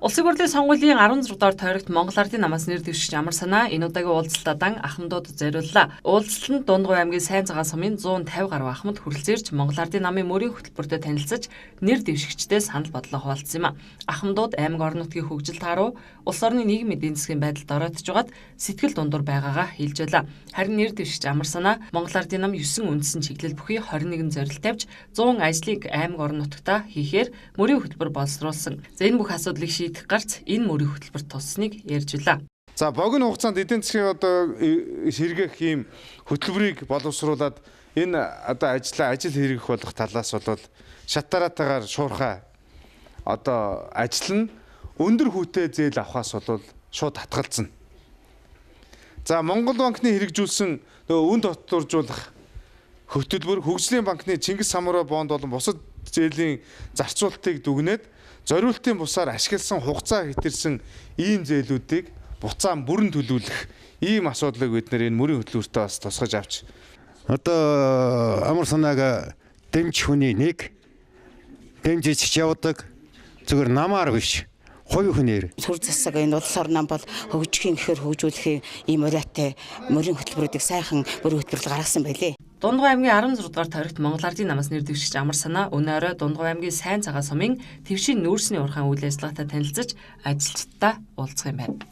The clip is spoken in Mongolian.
Улсын хурлын сонгуулийн 16 дугаар тойрогт Монгол Ардын намаас нэр дэвшигч Амар санаа энэ удаагийн уулзалтаа дан ахмадууд зориуллаа. Уулзалтанд Дундгой аймгийн Сайн цагаан сумын 150 гаруй ахмад хүрэлцээрч Монгол Ардын намын мөрийн хөтөлбөртөд танилцаж нэр дэвшигчтэй санал бодлоо хуваалцсан юм а. Ахмадууд аймаг орон нутгийн хөгжил тааруу улс орны нийгмийн эдийн засгийн байдалд оройтж байгаад сэтгэл дундуур байгаагаа хэлж байлаа. Харин нэр дэвшигч Амар санаа Монгол Ардын нам 9 үндсэн чиглэл бүхий 21 зорилт тавьж 100 ажлыг аймаг орон нутгтаа хийхээр мөрийн хөтөлбөр боловсруулсан. За энэ бүх асуудлыг шийдэх гарц энэ мөрийн хөтөлбөрт туссныг ярьж байлаа. За богино хугацаанд эдийн засгийн сэргээх ийм хөтөлбөрийг боловсруулад энэ ажил хэрэгэх болох талаас бол шатараатаагаар шуурхай ажил нь өндөр хүүтэй зээл авахаас бол шууд татгалзсан. За Монгол банкны хэрэгжүүлсэн үн тодоржуулах хөтөлбөр хөгжлийн банкны Чингис Самуурай бонд болон бусад зээлийн зарцуулалтыг дүгнээд зориултын бусаар ашигласан хугацаа хэтэрсэн ийм зээлүүдийг буцаан бүрэн төлөвлөх ийм асуудлыг бид нэр энэ мөрийн хөтөлбөртөө бас тусгаж авч Амар санааг дэмж хүний нэг дэмжиж явдаг зөвхөн намаар биш хувь хүнээр сүр засаг энэ улс орноо бол хөгжихийн гэхээр хөгжүүлэхийн ийм уриатай мөрийн хөтөлбөрүүдийг сайхан мөрийн хөтөлбөрт гаргасан байлээ. Дундгой аймгийн 16 дугаар тойрогт Монгол Ардын намаас нэр дэвшигч Амар санаа өнөө орой Дундгой аймгийн Сайн цагаан сумын Твшийн нүүрсний урхан үйл ажиллагаатай танилцаж ажилчдаа уулзах юм байна.